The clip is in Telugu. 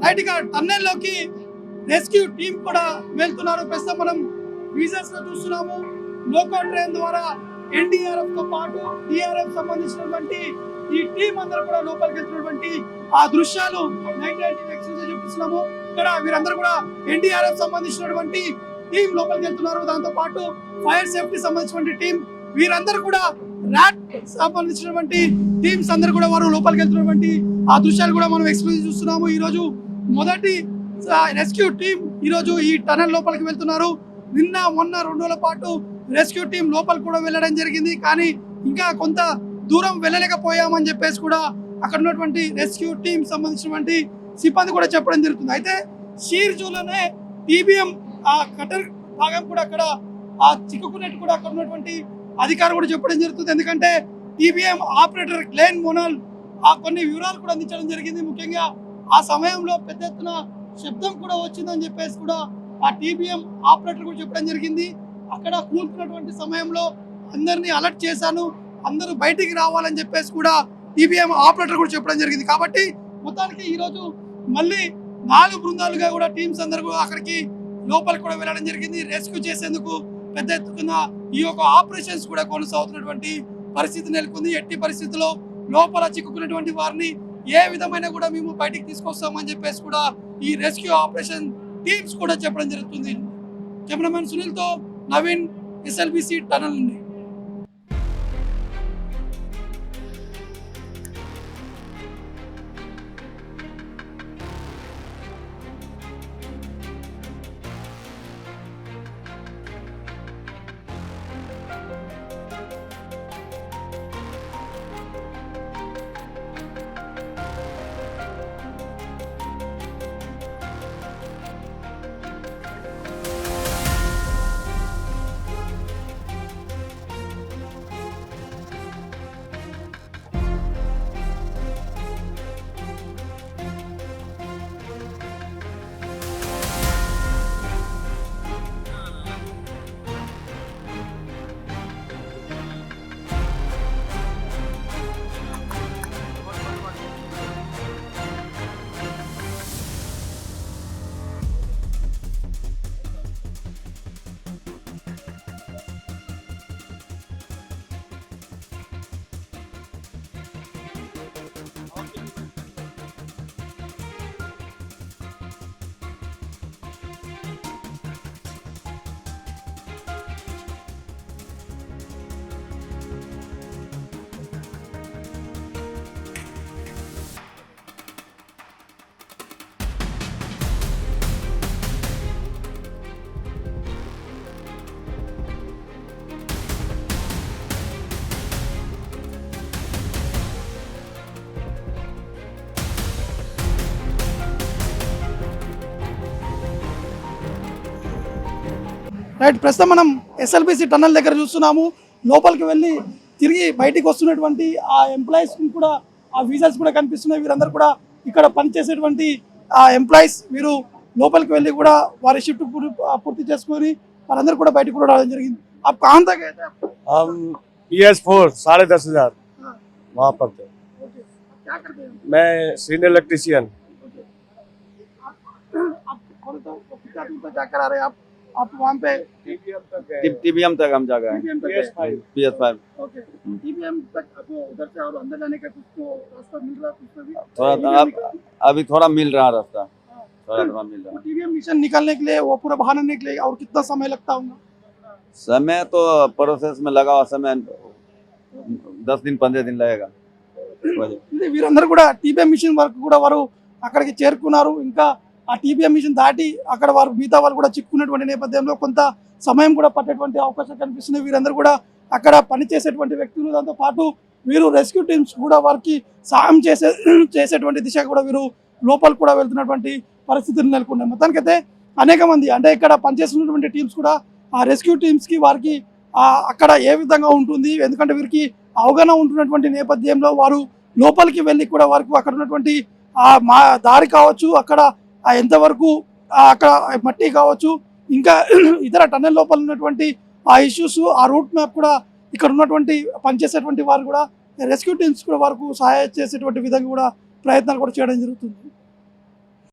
రైట్ గా టన్నెల్లోకి రెస్క్యూ టీం కూడా వెళ్తున్నారు. ప్రస్తుతం మనం విజువల్స్ లో చూస్తున్నాము. లోకో ట్రైన్ ద్వారా ఎన్డీఆర్ఎఫ్ తో పాటు డిఆర్ఎఫ్ సంబంధించినటువంటి ఈ టీం అందరూ కూడా లోపలికి వెళ్తున్నటువంటి ఆ దృశ్యాలు నైట్ ఎక్స్ప్రెస్ చూపిస్తున్నాము. ఇక్కడ వీరందరూ కూడా ఎన్డీఆర్ఎఫ్ సంబంధించినటువంటి టీం లోపలికి వెళ్తున్నారు. దాంతో పాటు ఫైర్ సేఫ్టీ సంబంధించినటువంటి టీం వీరందరూ కూడా ర్యాట్ సంబంధించినటువంటి టీమ్స్ అందరూ కూడా వారు లోపలికి వెళ్తున్నటువంటి ఆ దృశ్యాలు కూడా మనం ఎక్స్ప్రెస్ చూస్తున్నాము. ఈ రోజు మొదటి రెస్క్యూ టీం ఈ రోజు ఈ టనల్ లోపలికి వెళ్తున్నారు. నిన్న మొన్న 2 రోజుల పాటు రెస్క్యూ టీం లోపలికి కూడా వెళ్ళడం జరిగింది. కానీ ఇంకా కొంత దూరం వెళ్ళలేకపోయామని చెప్పేసి కూడా అక్కడ ఉన్నటువంటి రెస్క్యూ టీం సంబంధించినటువంటి సిబ్బంది కూడా చెప్పడం జరుగుతుంది. అయితే షీర్జూలోనే టీబీఎం ఆ కటర్ భాగం కూడా అక్కడ ఆ చిక్కుకున్నట్టు కూడా అక్కడ ఉన్నటువంటి అధికారులు కూడా చెప్పడం జరుగుతుంది. ఎందుకంటే టీబీఎం ఆపరేటర్ గ్లెన్ మోనాల్ ఆ కొన్ని వివరాలు కూడా అందించడం జరిగింది. ముఖ్యంగా ఆ సమయంలో పెద్ద ఎత్తున శబ్దం కూడా వచ్చిందని చెప్పేసి కూడా ఆ టీబీఎం ఆపరేటర్ కూడా చెప్పడం జరిగింది. అక్కడ కూర్చున్నటువంటి సమయంలో అందరినీ అలర్ట్ చేశాను, అందరూ బయటికి రావాలని చెప్పేసి కూడా టీబీఎం ఆపరేటర్ కూడా చెప్పడం జరిగింది. కాబట్టి మొత్తానికి ఈరోజు మళ్ళీ 4 బృందాలుగా కూడా టీమ్స్ అందరూ అక్కడికి లోపలికి కూడా వెళ్ళడం జరిగింది. రెస్క్యూ చేసేందుకు పెద్ద ఎత్తున ఈ యొక్క ఆపరేషన్స్ కూడా కొనసాగుతున్నటువంటి పరిస్థితి నెలకొంది. ఎట్టి పరిస్థితుల్లో లోపల చిక్కుకున్నటువంటి వారిని ఏ విధమైన కూడా మేము బయటికి తీసుకొస్తామని చెప్పేసి కూడా ఈ రెస్క్యూ ఆపరేషన్ టీమ్స్ కూడా చెప్పడం జరుగుతుంది. కెమెరామెన్ సునీల్తో నవీన్, ఎస్ఎల్బిసి టనల్ నుండి. రైట్, ప్రస్తుతం మనం ఎస్ఎల్బిసి టన్నల్ దగ్గర చూస్తున్నాము. లోపలికి వెళ్ళి తిరిగి బయటికి వస్తున్నటువంటి ఆ ఎంప్లాయీస్ కూడా ఆ విజువల్స్ కూడా కనిపిస్తున్నాయి. వీరందరూ కూడా ఇక్కడ పనిచేసేటువంటి ఆ ఎంప్లాయీస్ వీరు లోపలికి వెళ్ళి కూడా వారి షిఫ్ట్ పూర్తి చేసుకొని వారందరూ కూడా బయటకు కూడా రావడం జరిగింది. आप कहाँ तक गए थे? हम PS4 10,500 वहाँ पर थे। क्या करते हैं? मैं सीनियर इलेक्ट्रीशियन। आप कितना दूर तक जाकर आ रहे हैं आप वहाँ पे? टीबीएम तक हम जा गए। PS5 ओके, टीबीएम तक आपको उधर से और अंदर जाने का कुछ तो रास्ता मिल रहा है? कुछ भी थोड़ा अभी थोड़ा मिल रहा रास्ता, थोड़ा मिल रहा। टीबीएम मिशन निकालने के लिए वो पूरा बाहर आने के लिए और कितना समय लगता होगा? समय तो प्रोसेस में लगा हुआ समय 10 दिन 15 दिन लगेगा। వీరందరూ కూడా టీబీఎం మిషన్ వరకు కూడా వారు అక్కడికి చేరుకున్నారు. ఇంకా ఆ టీబీఎం మిషన్ దాటి అక్కడ వారు మిగతా వాళ్ళు కూడా చిక్కున్నటువంటి నేపథ్యంలో కొంత సమయం కూడా పట్టేటువంటి అవకాశం కనిపిస్తుంది. వీరందరూ కూడా అక్కడ పనిచేసేటువంటి వ్యక్తులు, దాంతో పాటు వీరు రెస్క్యూ టీమ్స్ కూడా వారికి సాయం చేసేటువంటి దిశగా కూడా వీరు లోపల కూడా వెళ్తున్నటువంటి పరిస్థితులు నెలకొన్నాయి. మొత్తానికైతే అనేక మంది అంటే ఇక్కడ పనిచేస్తున్నటువంటి టీమ్స్ కూడా ఆ రెస్క్యూ టీమ్స్కి వారికి అక్కడ ఏ విధంగా ఉంటుంది, ఎందుకంటే వీరికి అవగాహన ఉంటున్నటువంటి నేపథ్యంలో వారు లోపలికి వెళ్ళి కూడా వారికి అక్కడ ఉన్నటువంటి మా దారి కావచ్చు, అక్కడ ఎంతవరకు అక్కడ మట్టి కావచ్చు, ఇంకా ఇతర టన్నెల్ లోపల ఉన్నటువంటి ఆ ఇష్యూస్, ఆ రూట్ మ్యాప్ కూడా ఇక్కడ ఉన్నటువంటి పనిచేసేటువంటి వారు కూడా రెస్క్యూ టీమ్స్ కూడా వారికి సహాయం చేసేటువంటి విధంగా కూడా ప్రయత్నాలు కూడా చేయడం జరుగుతుంది.